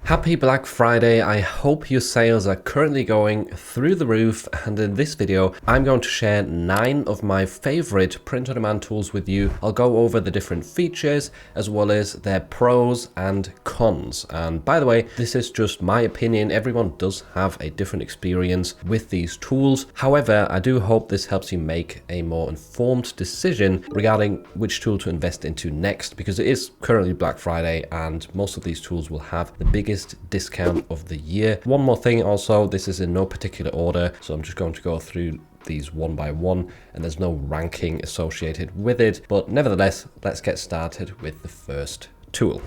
Happy Black Friday. I hope your sales are currently going through the roof, and in this video I'm going to share 9 of my favorite print-on-demand tools with you. I'll go over the different features as well as their pros and cons. And by the way, this is just my opinion. Everyone does have a different experience with these tools. However, I do hope this helps you make a more informed decision regarding which tool to invest into next, because it is currently Black Friday and most of these tools will have the biggest discount of the year. One more thing also, this is in no particular order, so I'm just going to go through these one by one and there's no ranking associated with it, but nevertheless, let's get started with the first tool.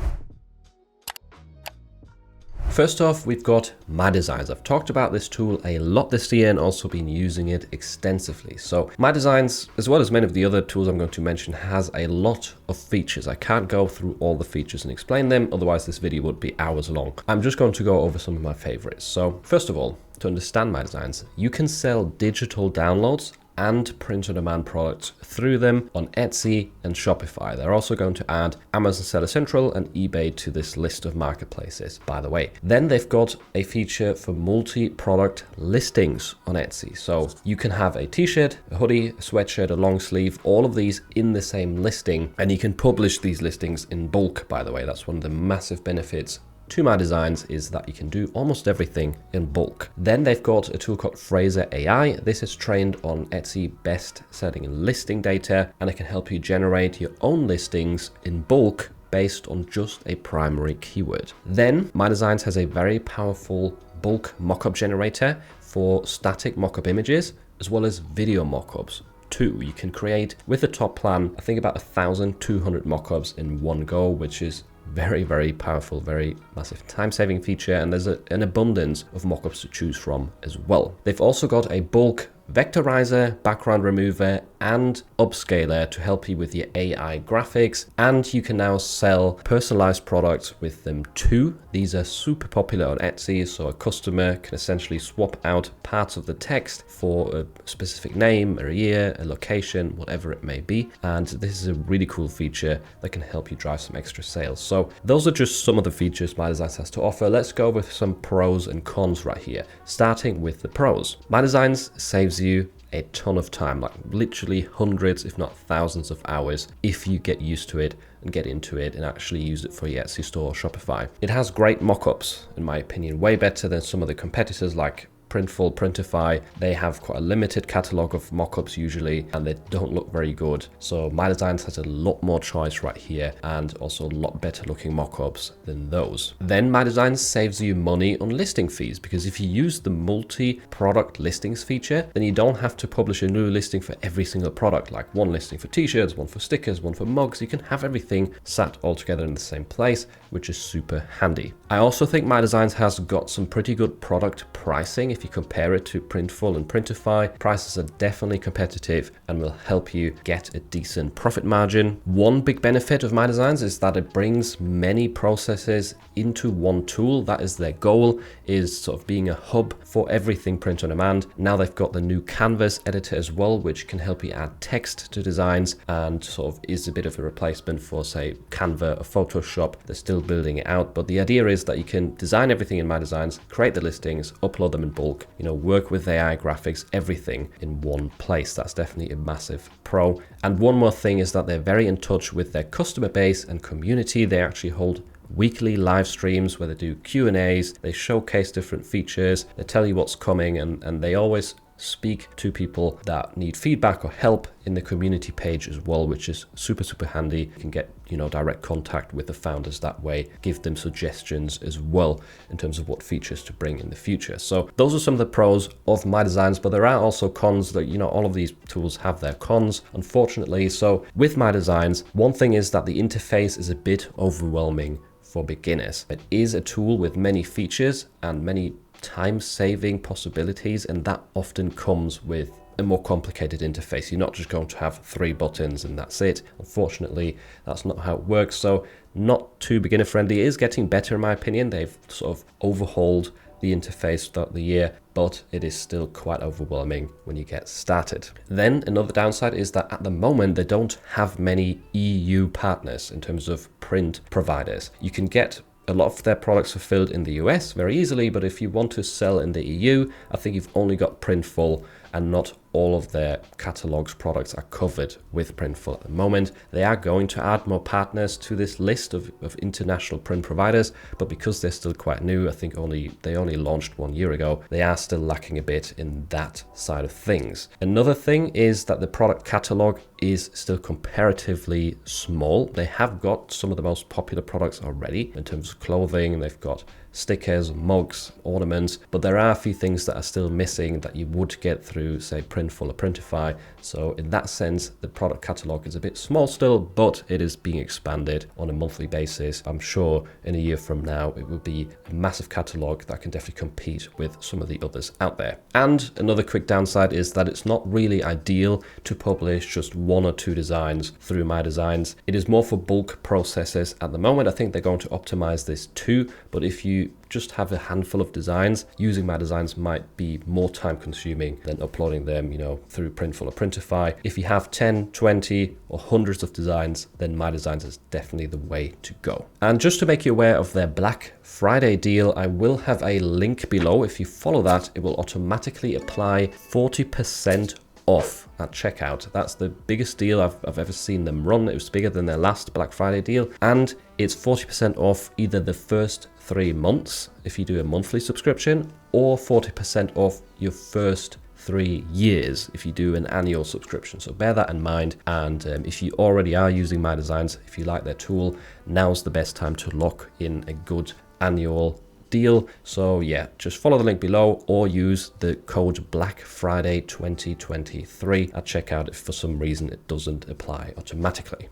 First off, we've got My Designs. I've talked about this tool a lot this year and also been using it extensively. So My Designs, as well as many of the other tools I'm going to mention, has a lot of features. I can't go through all the features and explain them, otherwise this video would be hours long. I'm just going to go over some of my favorites. So first of all, to understand My Designs, you can sell digital downloads and print-on-demand products through them on Etsy and Shopify. They're also going to add Amazon Seller Central and eBay to this list of marketplaces, by the way. Then they've got a feature for multi-product listings on Etsy. So you can have a t-shirt, a hoodie, a sweatshirt, a long sleeve, all of these in the same listing, and you can publish these listings in bulk, by the way. That's one of the massive benefits to My Designs, is that you can do almost everything in bulk. Then they've got a tool called Fraser AI. This is trained on Etsy best-selling listing data, and it can help you generate your own listings in bulk based on just a primary keyword. Then My Designs has a very powerful bulk mockup generator for static mockup images, as well as video mockups too. You can create, with the top plan, I think about 1,200 mockups in one go, which is very, very powerful, very massive time-saving feature, and there's an abundance of mockups to choose from as well. They've also got a bulk vectorizer, background remover, and upscaler to help you with your AI graphics, and you can now sell personalized products with them too. These are super popular on Etsy, so a customer can essentially swap out parts of the text for a specific name, a year, a location, whatever it may be, and this is a really cool feature that can help you drive some extra sales. So those are just some of the features My Designs has to offer. Let's go with some pros and cons right here, starting with the pros. My Designs saves you a ton of time, like literally hundreds if not thousands of hours, if you get used to it and get into it and actually use it for your Etsy store or Shopify. It has great mockups, in my opinion, way better than some of the competitors like Printful, Printify. They have quite a limited catalog of mockups usually, and they don't look very good. So My Designs has a lot more choice right here, and also a lot better looking mockups than those. Then My Designs saves you money on listing fees, because if you use the multi-product listings feature, then you don't have to publish a new listing for every single product, like one listing for t-shirts, one for stickers, one for mugs. You can have everything sat all together in the same place, which is super handy. I also think My Designs has got some pretty good product pricing. If you compare it to Printful and Printify, prices are definitely competitive and will help you get a decent profit margin. One big benefit of My Designs is that it brings many processes into one tool. That is their goal, is sort of being a hub for everything print on demand. Now they've got the new Canvas editor as well, which can help you add text to designs and sort of is a bit of a replacement for, say, Canva or Photoshop. They're still building it out, but the idea is that you can design everything in My Designs, create the listings, upload them in bulk, work with AI graphics, everything in one place. That's definitely a massive pro. And one more thing is that they're very in touch with their customer base and community. They actually hold weekly live streams where they do Q&As, they showcase different features, they tell you what's coming, and they always speak to people that need feedback or help in the community page as well, which is super, super handy. You can get, direct contact with the founders that way, give them suggestions as well in terms of what features to bring in the future. So those are some of the pros of My Designs, but there are also cons that, all of these tools have their cons, unfortunately. So with My Designs, one thing is that the interface is a bit overwhelming for beginners. It is a tool with many features and many time-saving possibilities, and that often comes with a more complicated interface. You're not just going to have 3 buttons and that's it. Unfortunately, that's not how it works. So not too beginner friendly. It is getting better in my opinion. They've sort of overhauled the interface throughout the year, but it is still quite overwhelming when you get started. Then another downside is that at the moment they don't have many EU partners in terms of print providers. You can get a lot of their products are filled in the US very easily, but if you want to sell in the EU, I think you've only got Printful, and not all of their catalogs products are covered with Printful at the moment. They are going to add more partners to this list of international print providers, but because they're still quite new, I think they only launched 1 year ago, they are still lacking a bit in that side of things. Another thing is that the product catalog is still comparatively small. They have got some of the most popular products already in terms of clothing. They've got stickers, mugs, ornaments, but there are a few things that are still missing that you would get through, say, Printful or Printify. So in that sense, the product catalog is a bit small still, but it is being expanded on a monthly basis. I'm sure in a year from now, it will be a massive catalog that can definitely compete with some of the others out there. And another quick downside is that it's not really ideal to publish just 1 or 2 designs through My Designs. It is more for bulk processes at the moment. I think they're going to optimize this too, but if you just have a handful of designs, using My Designs might be more time consuming than uploading them, through Printful or Printify. If you have 10, 20 or hundreds of designs, then My Designs is definitely the way to go. And just to make you aware of their Black Friday deal, I will have a link below. If you follow that, it will automatically apply 40% off at checkout. That's the biggest deal I've ever seen them run. It was bigger than their last Black Friday deal, and it's 40% off either the first 3 months if you do a monthly subscription, or 40% off your first 3 years if you do an annual subscription. So bear that in mind, and if you already are using My Designs, if you like their tool, now's the best time to lock in a good annual deal. So yeah, just follow the link below or use the code Black Friday 2023 at checkout if for some reason it doesn't apply automatically.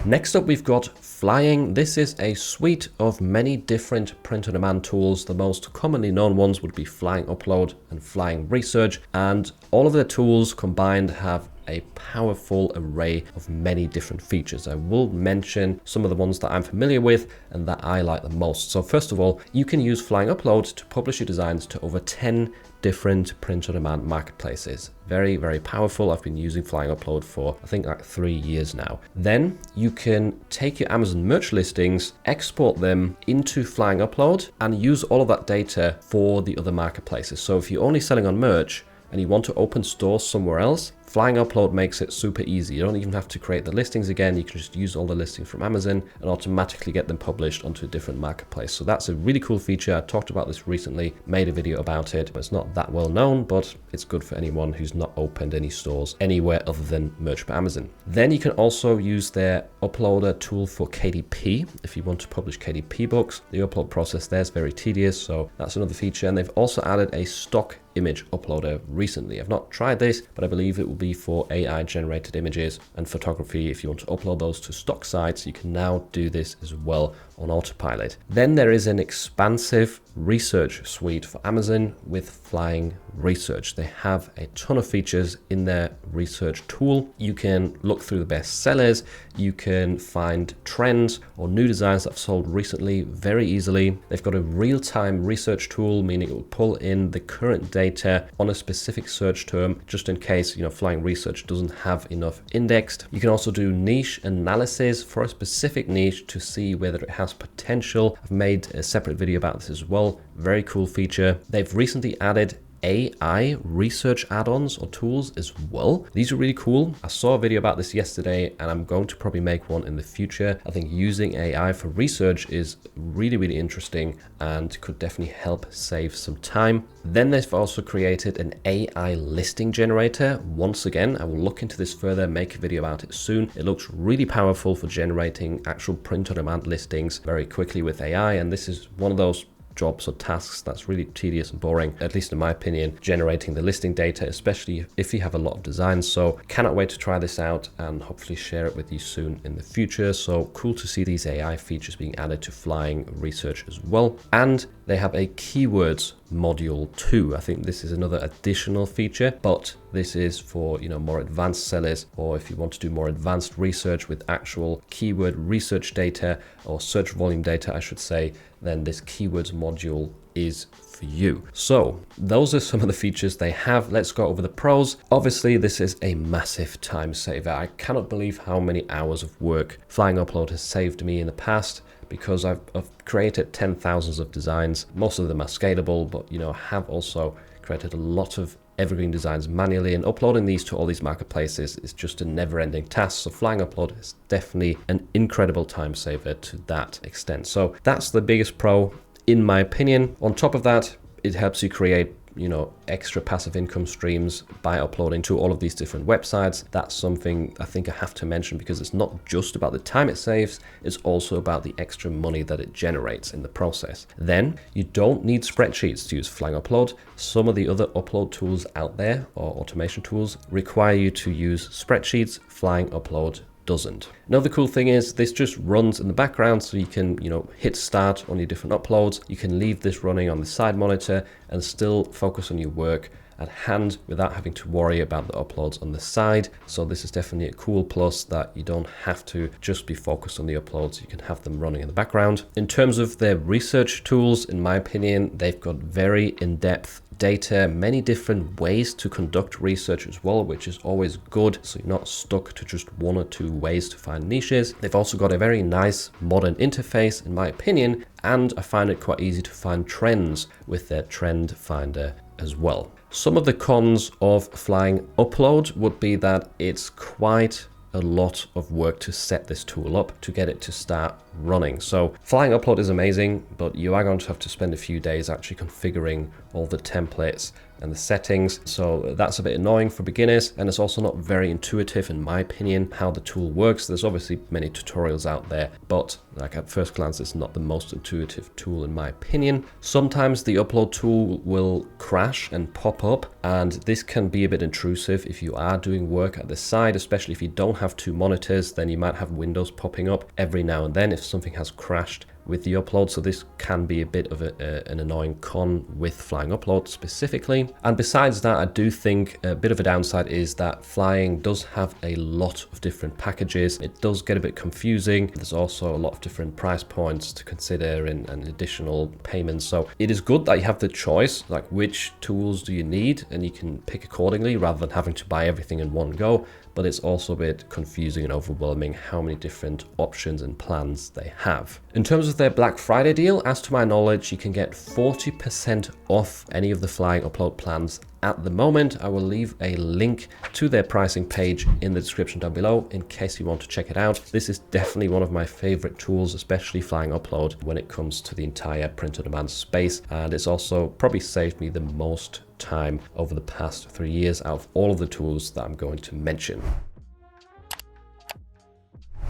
Next up, we've got Flying. This is a suite of many different print-on-demand tools. The most commonly known ones would be Flying Upload and Flying Research, and all of their tools combined have a powerful array of many different features. I will mention some of the ones that I'm familiar with and that I like the most. So first of all, you can use Flying Upload to publish your designs to over 10 different print-on-demand marketplaces. Very, very powerful. I've been using Flying Upload for I think like 3 years now. Then you can take your Amazon merch listings, export them into Flying Upload, and use all of that data for the other marketplaces. So if you're only selling on merch and you want to open stores somewhere else, Flying Upload makes it super easy. You don't even have to create the listings again. You can just use all the listings from Amazon and automatically get them published onto a different marketplace. So that's a really cool feature. I talked about this recently, made a video about it. It's not that well known, but it's good for anyone who's not opened any stores anywhere other than merch by Amazon. Then you can also use their uploader tool for KDP. If you want to publish KDP books, the upload process there is very tedious. So that's another feature. And they've also added a stock image uploader recently. I've not tried this, but I believe it will be for AI generated images and photography. If you want to upload those to stock sites, you can now do this as well on autopilot. Then there is an expansive research suite for Amazon with Flying Research. They have a ton of features in their research tool. You can look through the best sellers, you can find trends or new designs that have sold recently very easily. They've got a real-time research tool, meaning it will pull in the current data on a specific search term, just in case, Flying Research doesn't have enough indexed. You can also do niche analysis for a specific niche to see whether it has potential. I've made a separate video about this as well. Very cool feature. They've recently added AI research add-ons or tools as well. These are really cool. I saw a video about this yesterday and I'm going to probably make one in the future. I think using AI for research is really, really interesting and could definitely help save some time. Then they've also created an AI listing generator. Once again, I will look into this further, make a video about it soon. It looks really powerful for generating actual print-on-demand listings very quickly with AI, and this is one of those jobs or tasks that's really tedious and boring, at least in my opinion, generating the listing data, especially if you have a lot of designs. So cannot wait to try this out and hopefully share it with you soon in the future. So cool to see these AI features being added to Flying Research as well. And they have a keywords module 2. I think this is another additional feature, but this is for, you know, more advanced sellers, or if you want to do more advanced research with actual keyword research data, or search volume data, I should say, then this keywords module is for you. So those are some of the features they have. Let's go over the pros. Obviously, this is a massive time saver. I cannot believe how many hours of work Flying Upload has saved me in the past, because I've created 10,000s of designs. Most of them are scalable, but, you know, I have also created a lot of evergreen designs manually, and uploading these to all these marketplaces is just a never-ending task. So Flying Upload is definitely an incredible time saver to that extent. So that's the biggest pro, in my opinion. On top of that, it helps you create, you know, extra passive income streams by uploading to all of these different websites. That's something I think I have to mention, because it's not just about the time it saves, it's also about the extra money that it generates in the process. Then you don't need spreadsheets to use Flying Upload. Some of the other upload tools out there, or automation tools, require you to use spreadsheets. Flying Upload doesn't. Another cool thing is this just runs in the background, so you can, you know, hit start on your different uploads. You can leave this running on the side monitor and still focus on your work at hand without having to worry about the uploads on the side. So this is definitely a cool plus, that you don't have to just be focused on the uploads. You can have them running in the background. In terms of their research tools, in my opinion, they've got very in-depth data, many different ways to conduct research as well, which is always good, so you're not stuck to just one or two ways to find niches. They've also got a very nice modern interface, in my opinion, and I find it quite easy to find trends with their trend finder as well. Some of the cons of Flying Upload would be that it's quite a lot of work to set this tool up, to get it to start running. So Flying Upload is amazing, but you are going to have to spend a few days actually configuring all the templates and the settings. So that's a bit annoying for beginners, and it's also not very intuitive, in my opinion, how the tool works. There's obviously many tutorials out there, but like at first glance, it's not the most intuitive tool, in my opinion. Sometimes the upload tool will crash and pop up, and this can be a bit intrusive if you are doing work at the side, especially if you don't have two monitors. Then you might have windows popping up every now and then if something has crashed with the upload. So this can be a bit of an annoying con with Flying Upload specifically. And besides that, I do think a bit of a downside is that Flying does have a lot of different packages. It does get a bit confusing. There's also a lot of different price points to consider and additional payments. So it is good that you have the choice, like which tools do you need, and you can pick accordingly rather than having to buy everything in one go. But it's also a bit confusing and overwhelming how many different options and plans they have. In terms of their Black Friday deal, as to my knowledge, you can get 40% off any of the Flying Upload plans at the moment. I will leave a link to their pricing page in the description down below in case you want to check it out. This is definitely one of my favorite tools, especially Flying Upload, when it comes to the entire print-on-demand space. And it's also probably saved me the most time over the past 3 years out of all of the tools that I'm going to mention.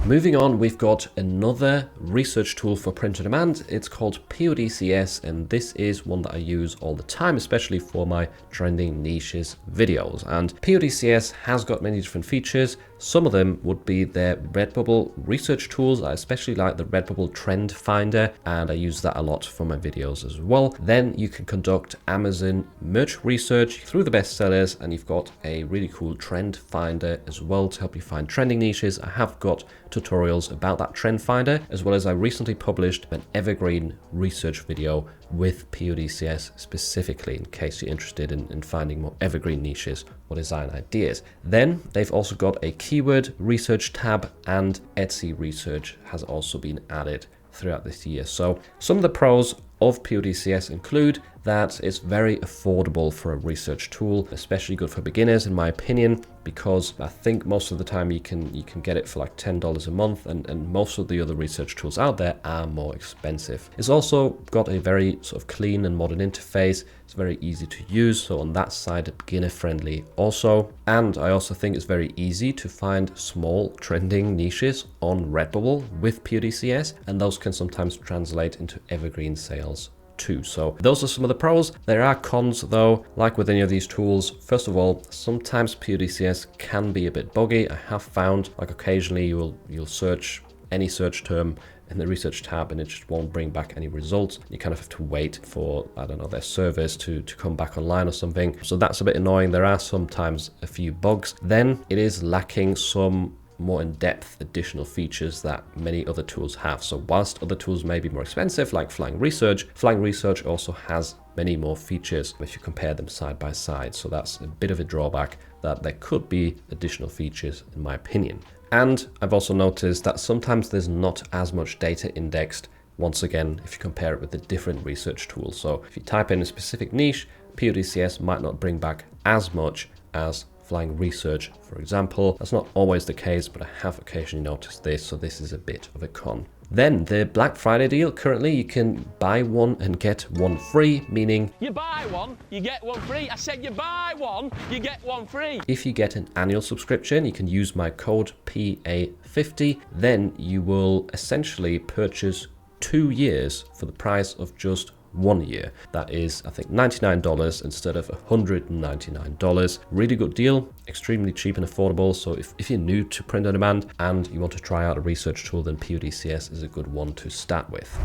Moving on, we've got another research tool for print on demand. It's called PODCS, and this is one that I use all the time, especially for my trending niches videos. And PODCS has got many different features. Some of them would be their Redbubble research tools. I especially like the Redbubble Trend Finder, and I use that a lot for my videos as well. Then you can conduct Amazon merch research through the bestsellers, and you've got a really cool trend finder as well to help you find trending niches. I have got tutorials about that trend finder, as well as I recently published an evergreen research video with PODCS specifically in case you're interested in finding more evergreen niches or design ideas. Then they've also got a keyword research tab, and Etsy research has also been added throughout this year. So some of the pros of PODCS include that it's very affordable for a research tool, especially good for beginners in my opinion, because I think most of the time you can get it for like $10 a month, and most of the other research tools out there are more expensive. It's also got a very sort of clean and modern interface. It's very easy to use, so on that side, beginner friendly also. And I also think it's very easy to find small trending niches on Redbubble with PODCS, and those can sometimes translate into evergreen sales too. So those are some of the pros. There are cons though, like with any of these tools. First of all, sometimes PODCS can be a bit buggy. I have found like occasionally you'll search any search term in the research tab and it just won't bring back any results. You kind of have to wait for, I don't know, their servers to come back online or something. So that's a bit annoying. There are sometimes a few bugs. Then it is lacking some more in-depth additional features that many other tools have. So whilst other tools may be more expensive, like Flying Research also has many more features if you compare them side by side. So that's a bit of a drawback, that there could be additional features in my opinion. And I've also noticed that sometimes there's not as much data indexed, once again, if you compare it with the different research tools. So if you type in a specific niche, PODCS might not bring back as much as Flying Research, for example. That's not always the case, but I have occasionally noticed this, so this is a bit of a con. Then the Black Friday deal, currently you can buy one and get one free, meaning you buy one, you get one free. I said you buy one, you get one free. If you get an annual subscription, you can use my code PA50, then you will essentially purchase 2 years for the price of just 1 year. That is, I think, $99 instead of $199. Really good deal, extremely cheap and affordable. So if you're new to print on demand and you want to try out a research tool, then PODCS is a good one to start with.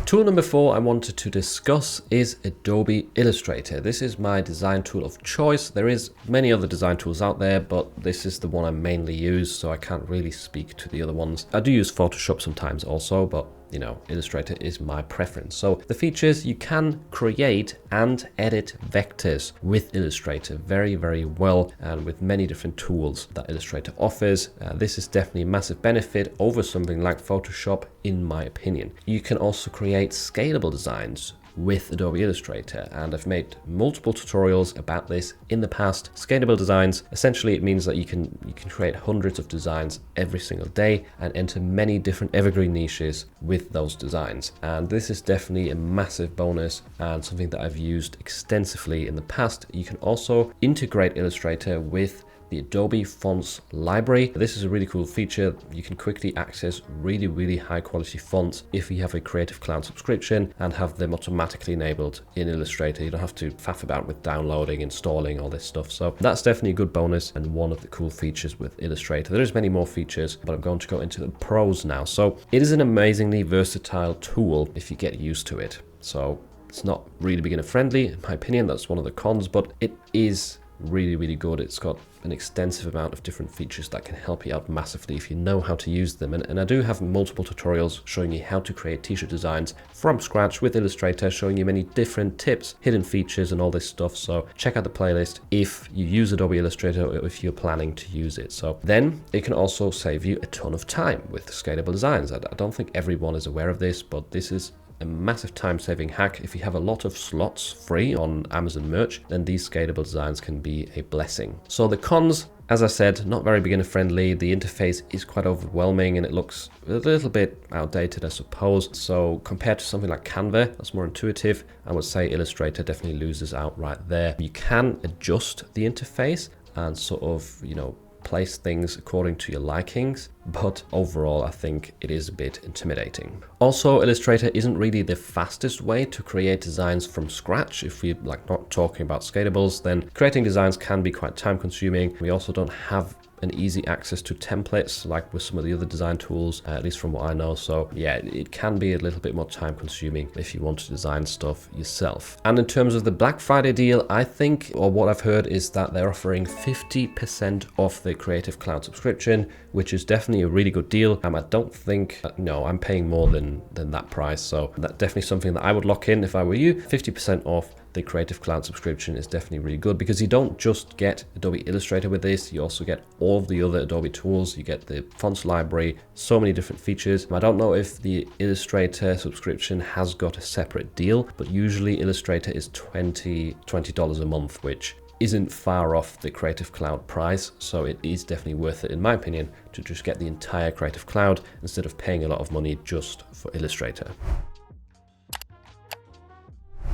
Tool number 4 I wanted to discuss is Adobe Illustrator. This is my design tool of choice. There is many other design tools out there, but this is the one I mainly use, so I can't really speak to the other ones. I do use Photoshop sometimes also, but you know, Illustrator is my preference. So the features, you can create and edit vectors with Illustrator very, very well, and with many different tools that Illustrator offers. This is definitely a massive benefit over something like Photoshop, in my opinion. You can also create scalable designs with Adobe Illustrator, and I've made multiple tutorials about this in the past. Scalable designs, essentially it means that you can create hundreds of designs every single day and enter many different evergreen niches with those designs. And this is definitely a massive bonus and something that I've used extensively in the past. You can also integrate Illustrator with the Adobe Fonts library. This is a really cool feature. You can quickly access really, really high quality fonts if you have a Creative Cloud subscription and have them automatically enabled in Illustrator. You don't have to faff about with downloading, installing all this stuff. So that's definitely a good bonus and one of the cool features with Illustrator. There's many more features, but I'm going to go into the pros now. So it is an amazingly versatile tool if you get used to it. So it's not really beginner friendly, in my opinion. That's one of the cons, but it is really, really good. It's got an extensive amount of different features that can help you out massively if you know how to use them. And I do have multiple tutorials showing you how to create t-shirt designs from scratch with Illustrator, showing you many different tips, hidden features and all this stuff. So check out the playlist if you use Adobe Illustrator or if you're planning to use it. So then it can also save you a ton of time with scalable designs. I don't think everyone is aware of this, but this is a massive time-saving hack. If you have a lot of slots free on Amazon merch, then these scalable designs can be a blessing. So the cons, as I said, not very beginner friendly. The interface is quite overwhelming and it looks a little bit outdated, I suppose. So compared to something like Canva, that's more intuitive, I would say Illustrator definitely loses out right there. You can adjust the interface and sort of, you know, place things according to your likings, but overall I think it is a bit intimidating. Also, Illustrator isn't really the fastest way to create designs from scratch. If we're like not talking about scalables, then creating designs can be quite time consuming. We also don't have an easy access to templates like with some of the other design tools, at least from what I know. So yeah, it can be a little bit more time consuming if you want to design stuff yourself. And in terms of the Black Friday deal, I think, or what I've heard, is that they're offering 50% off the Creative Cloud subscription, which is definitely a really good deal. I don't think, no, I'm paying more than that price. So that's definitely something that I would lock in if I were you. 50% off the Creative Cloud subscription is definitely really good, because you don't just get Adobe Illustrator with this, you also get all of the other Adobe tools. You get the fonts library, so many different features. I don't know if the Illustrator subscription has got a separate deal, but usually Illustrator is $20 a month, which isn't far off the Creative Cloud price. So it is definitely worth it, in my opinion, to just get the entire Creative Cloud instead of paying a lot of money just for Illustrator.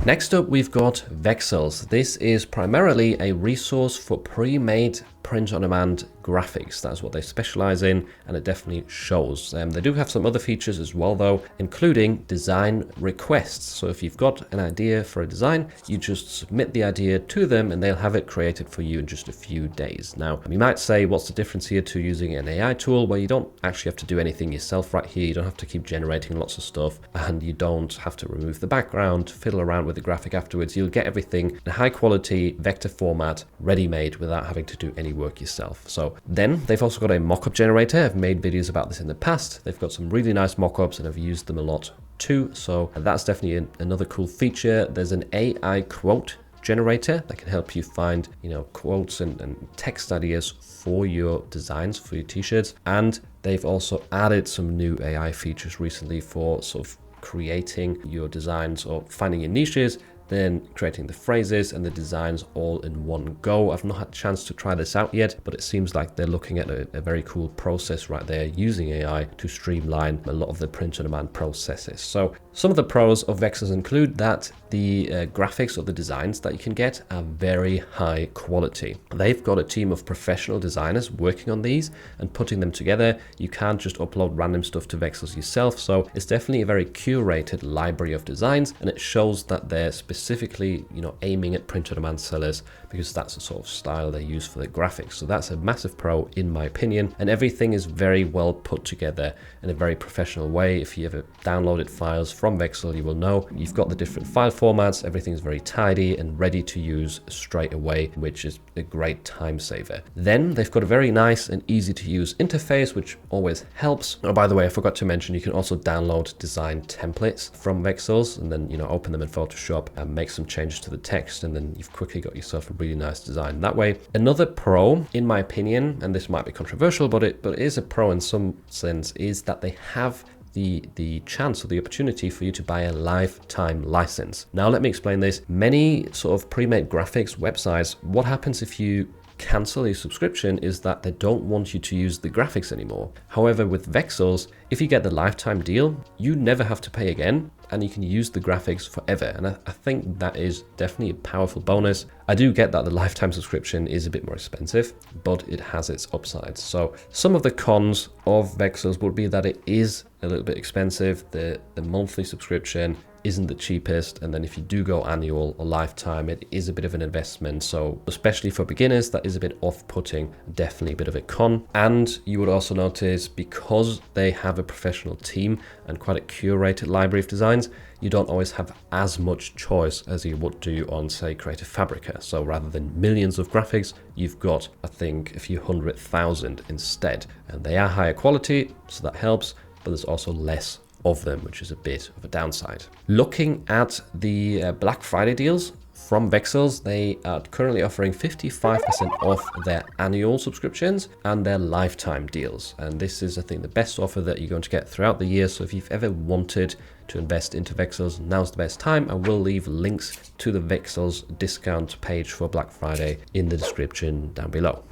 Next up, we've got Vexels. This is primarily a resource for pre-made print-on-demand graphics. That's what they specialize in, and it definitely shows. They do have some other features as well, though, including design requests. So if you've got an idea for a design, you just submit the idea to them and they'll have it created for you in just a few days. Now, you might say, what's the difference here to using an AI tool? Well, you don't actually have to do anything yourself right here. You don't have to keep generating lots of stuff, and you don't have to remove the background, fiddle around with the graphic afterwards. You'll get everything in high quality vector format, ready-made, without having to do any work yourself. So then they've also got a mock-up generator. I've made videos about this in the past. They've got some really nice mock-ups and I've used them a lot too. So that's definitely another cool feature. There's an AI quote generator that can help you find, quotes and text ideas for your designs, for your t-shirts. And they've also added some new AI features recently for sort of creating your designs or finding your niches, then creating the phrases and the designs all in one go. I've not had a chance to try this out yet, but it seems like they're looking at a very cool process right there using AI to streamline a lot of the print-on-demand processes. So some of the pros of Vexels include that the graphics or the designs that you can get are very high quality. They've got a team of professional designers working on these and putting them together. You can't just upload random stuff to Vexels yourself. So it's definitely a very curated library of designs, and it shows that they're specifically, aiming at print-on-demand sellers, because that's the sort of style they use for the graphics. So that's a massive pro in my opinion, and everything is very well put together in a very professional way. If you ever downloaded files from Vexel, you will know you've got the different file formats. Everything's very tidy and ready to use straight away, which is a great time saver. Then they've got a very nice and easy to use interface, which always helps. Oh, by the way, I forgot to mention, you can also download design templates from Vexels and then, open them in Photoshop and make some changes to the text, and then you've quickly got yourself a really nice design that way. Another pro, in my opinion, and this might be controversial, but it is a pro in some sense, is that they have the chance or the opportunity for you to buy a lifetime license. Now, let me explain this. Many sort of pre-made graphics websites, what happens if you cancel your subscription is that they don't want you to use the graphics anymore. However, with Vexels, if you get the lifetime deal, you never have to pay again, and you can use the graphics forever. And I think that is definitely a powerful bonus. I do get that the lifetime subscription is a bit more expensive, but it has its upsides. So some of the cons of Vexels would be that it is a little bit expensive. The monthly subscription isn't the cheapest, and then if you do go annual or lifetime, it is a bit of an investment. So especially for beginners, that is a bit off-putting, definitely a bit of a con. And you would also notice, because they have a professional team and quite a curated library of designs, you don't always have as much choice as you would do on, say, Creative Fabrica. So rather than millions of graphics, you've got, I think, a few 100,000 instead, and they are higher quality, so that helps, but there's also less of them, which is a bit of a downside. Looking at the Black Friday deals from Vexels, they are currently offering 55% off their annual subscriptions and their lifetime deals. And this is, I think, the best offer that you're going to get throughout the year. So if you've ever wanted to invest into Vexels, now's the best time. I will leave links to the Vexels discount page for Black Friday in the description down below.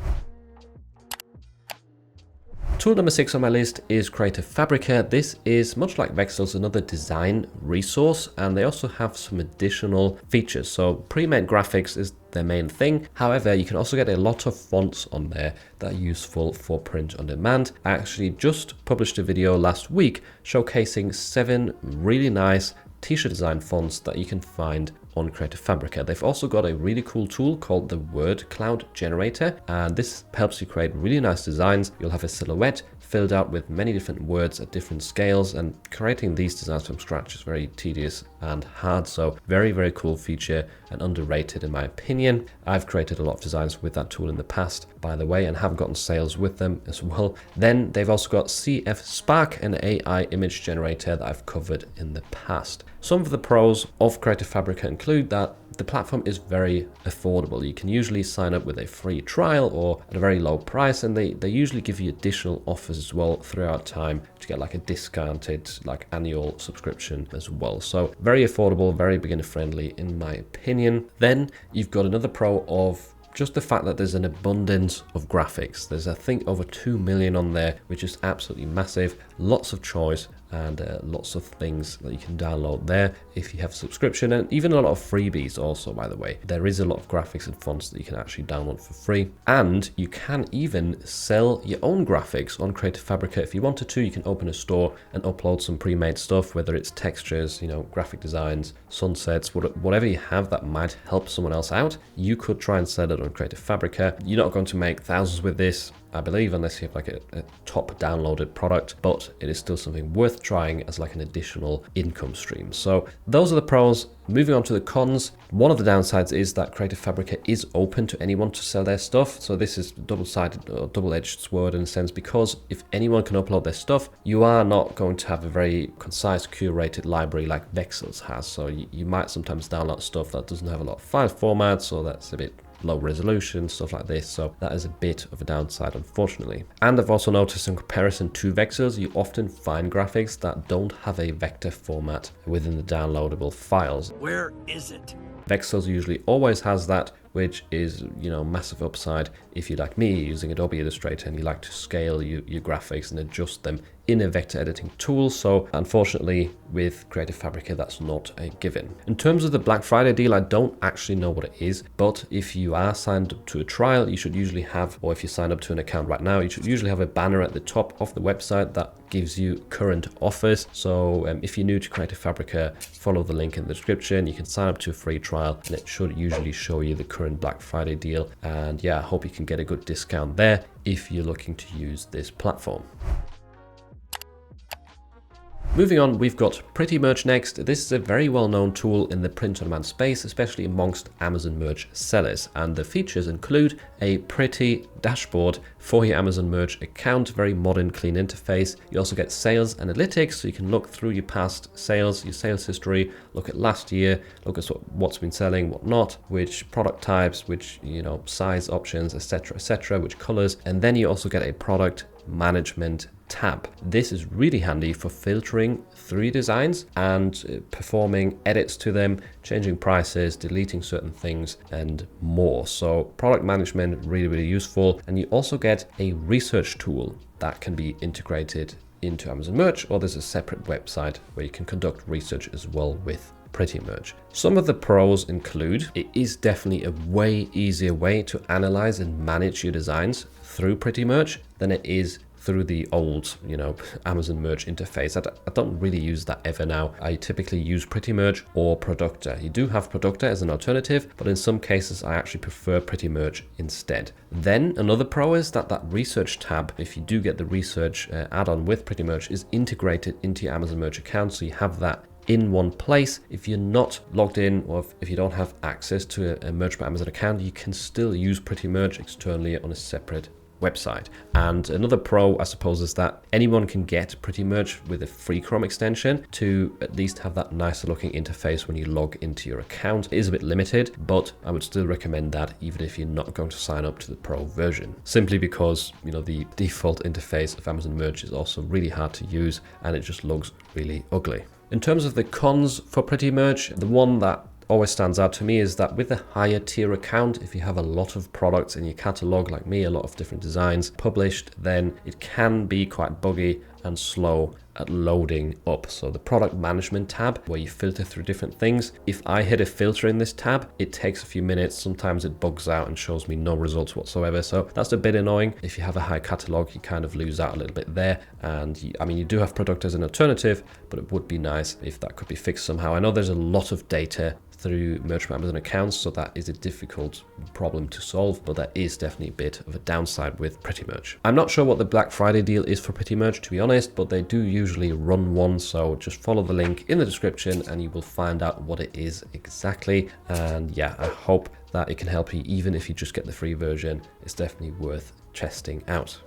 Tool number 6 on my list is Creative Fabrica. This is, much like Vexels, another design resource, and they also have some additional features. So pre-made graphics is their main thing. However, you can also get a lot of fonts on there that are useful for print on demand. I actually just published a video last week showcasing 7 really nice t-shirt design fonts that you can find on Creative Fabrica. They've also got a really cool tool called the Word Cloud Generator, and this helps you create really nice designs. You'll have a silhouette filled out with many different words at different scales, and creating these designs from scratch is very tedious and hard. So very, very cool feature and underrated in my opinion. I've created a lot of designs with that tool in the past, by the way, and have gotten sales with them as well. Then they've also got CF Spark, an AI image generator that I've covered in the past. Some of the pros of Creative Fabrica include that the platform is very affordable. You can usually sign up with a free trial or at a very low price, and they usually give you additional offers as well throughout time to get like a discounted like annual subscription as well. So very affordable, very beginner friendly in my opinion. Then you've got another pro of just the fact that there's an abundance of graphics. There's, I think, over 2 million on there, which is absolutely massive. Lots of choice, and lots of things that you can download there if you have a subscription, and even a lot of freebies also, by the way. There is a lot of graphics and fonts that you can actually download for free, and you can even sell your own graphics on Creative Fabrica if you wanted to. You can open a store and upload some pre-made stuff, whether it's textures, you know, graphic designs, sunsets, whatever you have that might help someone else out. You could try and sell it on Creative Fabrica. You're not going to make thousands with this, I believe, unless you have like a top downloaded product, but it is still something worth trying as like an additional income stream. So those are the pros. Moving on to the cons, one of the downsides is that Creative Fabrica is open to anyone to sell their stuff. So this is double-sided or double-edged sword in a sense, because if anyone can upload their stuff, you are not going to have a very concise curated library like Vexels has. So you might sometimes download stuff that doesn't have a lot of file formats, or that's a bit low resolution, stuff like this. So that is a bit of a downside, unfortunately. And I've also noticed in comparison to Vexels, you often find graphics that don't have a vector format within the downloadable files. Where is it? Vexels usually always has that, which is, you know, massive upside if you're like me using Adobe Illustrator and you like to scale your graphics and adjust them in a vector editing tool. So unfortunately with Creative Fabrica, that's not a given. In terms of the Black Friday deal, I don't actually know what it is, but if you are signed up to a trial, you should usually have, or if you sign up to an account right now, you should usually have a banner at the top of the website that gives you current offers. So if you're new to Creative Fabrica, follow the link in the description. You can sign up to a free trial and it should usually show you the current Black Friday deal. And yeah, I hope you can get a good discount there if you're looking to use this platform. Moving on, we've got Pretty Merch next. This is a very well-known tool in the print-on-demand space, especially amongst Amazon Merch sellers. And the features include a pretty dashboard for your Amazon Merch account, very modern, clean interface. You also get sales analytics, so you can look through your past sales, your sales history, look at last year, look at what's been selling, what not, which product types, which, you know, size options, etc., which colors. And then you also get a product management tab. This is really handy for filtering through designs and performing edits to them, changing prices, deleting certain things, and more. So product management, really useful. And you also get a research tool that can be integrated into Amazon Merch, or there's a separate website where you can conduct research as well with Pretty Merch. Some of the pros include, it is definitely a way easier way to analyze and manage your designs through Pretty Merch than it is through the old, you know, Amazon Merch interface. I don't really use that ever now. I typically use Pretty Merch or Productor. You do have Productor as an alternative, but in some cases I actually prefer Pretty Merch instead. Then another pro is that if tab, if you do get the research add-on with Pretty Merch, is integrated into your Amazon Merch account, so you have that in one place. If you're not logged in, or if you don't have access to a Merch by Amazon account, you can still use Pretty Merch externally on a separate website. And another pro, I suppose, is that anyone can get Pretty Merch with a free Chrome extension to at least have that nicer looking interface when you log into your account. It is a bit limited, but I would still recommend that even if you're not going to sign up to the pro version, simply because, you know, the default interface of Amazon Merch is also really hard to use and it just looks really ugly. In terms of the cons for Pretty Merch, the one that always stands out to me is that with a higher tier account, if you have a lot of products in your catalog, like me, a lot of different designs published, then it can be quite buggy and slow at loading up. So the product management tab, where you filter through different things, if I hit a filter in this tab, it takes a few minutes. Sometimes it bugs out and shows me no results whatsoever. So that's a bit annoying. If you have a high catalog, you kind of lose out a little bit there. And you do have Product as an alternative, but it would be nice if that could be fixed somehow. I know there's a lot of data through Merch by Amazon accounts, so that is a difficult problem to solve, but that is definitely a bit of a downside with Pretty Merch. I'm not sure what the Black Friday deal is for Pretty Merch, to be honest, but they do usually run one, so just follow the link in the description and you will find out what it is exactly. And yeah, I hope that it can help you even if you just get the free version. It's definitely worth testing out.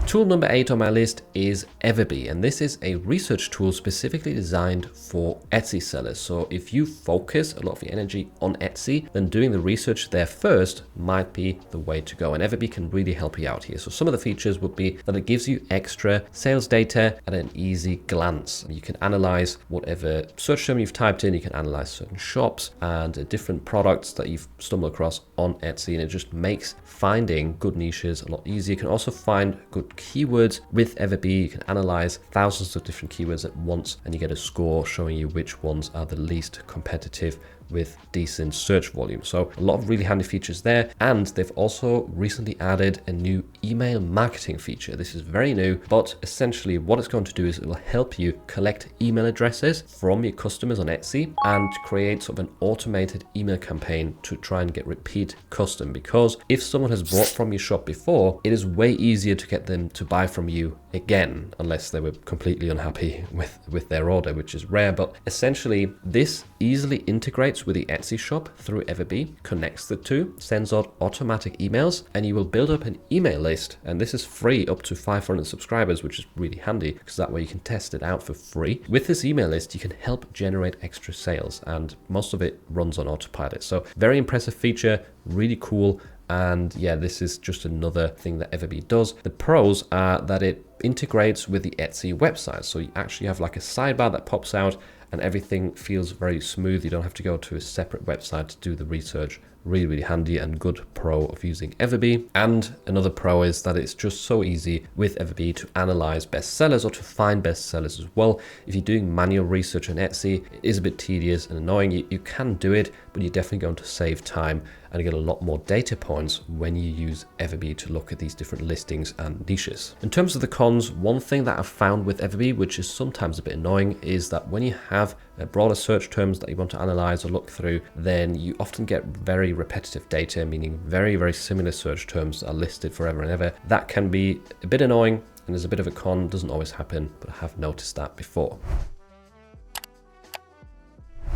Tool number 8 on my list is Everbee, and this is a research tool specifically designed for Etsy sellers. So if you focus a lot of your energy on Etsy, then doing the research there first might be the way to go. And Everbee can really help you out here. So some of the features would be that it gives you extra sales data at an easy glance. You can analyze whatever search term you've typed in, you can analyze certain shops and different products that you've stumbled across on Etsy, and it just makes finding good niches a lot easier. You can also find good keywords with Everbee. You can analyze thousands of different keywords at once, and you get a score showing you which ones are the least competitive with decent search volume. So a lot of really handy features there. And they've also recently added a new email marketing feature. This is very new, but essentially what it's going to do is it will help you collect email addresses from your customers on Etsy and create sort of an automated email campaign to try and get repeat custom. Because if someone has bought from your shop before, it is way easier to get them to buy from you again, unless they were completely unhappy with their order, which is rare. But essentially this easily integrates with the Etsy shop through Everbee, connects the two, sends out automatic emails, and you will build up an email list. And this is free up to 500 subscribers, which is really handy because that way you can test it out for free. With this email list, you can help generate extra sales, and most of it runs on autopilot. So very impressive feature, really cool. And yeah, this is just another thing that Everbee does. The pros are that it integrates with the Etsy website. So you actually have like a sidebar that pops out and everything feels very smooth. You don't have to go to a separate website to do the research. Really, really handy and good pro of using Everbee. And another pro is that it's just so easy with Everbee to analyze bestsellers or to find bestsellers as well. If you're doing manual research on Etsy, it is a bit tedious and annoying. You can do it, but you're definitely going to save time and get a lot more data points when you use Everbee to look at these different listings and niches. In terms of the cons, one thing that I've found with Everbee, which is sometimes a bit annoying, is that when you have broader search terms that you want to analyze or look through, then you often get very repetitive data, meaning very, very similar search terms are listed forever and ever. That can be a bit annoying and is a bit of a con. Doesn't always happen, but I have noticed that before.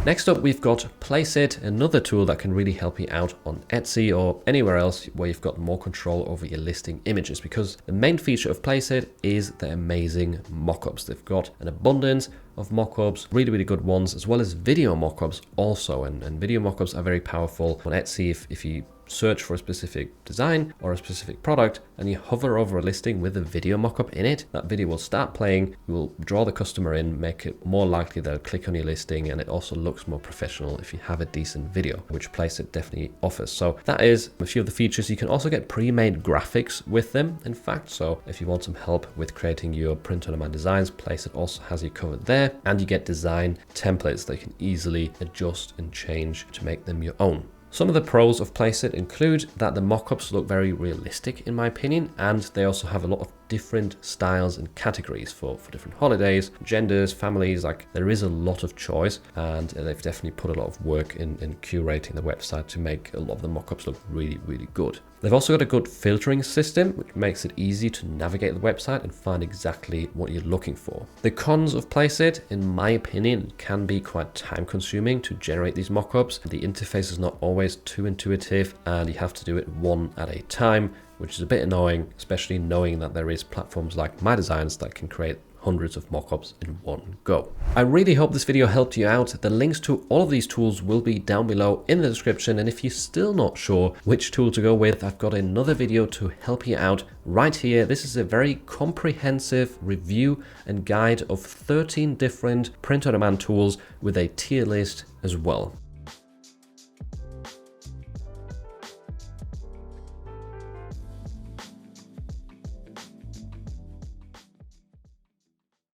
Next up, we've got Placeit, another tool that can really help you out on Etsy or anywhere else where you've got more control over your listing images, because the main feature of Placeit is the amazing mockups. They've got an abundance of mockups, really, really good ones, as well as video mockups also. And video mockups are very powerful on Etsy. If you search for a specific design or a specific product and you hover over a listing with a video mockup in it, that video will start playing, you will draw the customer in, make it more likely they'll click on your listing, and it also looks more professional if you have a decent video, which Placeit definitely offers. So that is a few of the features. You can also get pre-made graphics with them, in fact. So if you want some help with creating your print-on-demand designs, Placeit also has you covered there, and you get design templates that you can easily adjust and change to make them your own. Some of the pros of Placeit include that the mockups look very realistic in my opinion, and they also have a lot of different styles and categories for different holidays, genders, families. Like, there is a lot of choice, and they've definitely put a lot of work in curating the website to make a lot of the mockups look really, really good. They've also got a good filtering system, which makes it easy to navigate the website and find exactly what you're looking for. The cons of Placeit, in my opinion, can be quite time consuming to generate these mockups. The interface is not always too intuitive, and you have to do it one at a time, which is a bit annoying, especially knowing that there is platforms like My Designs that can create hundreds of mockups in one go. I really hope this video helped you out. The links to all of these tools will be down below in the description, and if you're still not sure which tool to go with, I've got another video to help you out right here. This is a very comprehensive review and guide of 13 different print-on-demand tools with a tier list as well.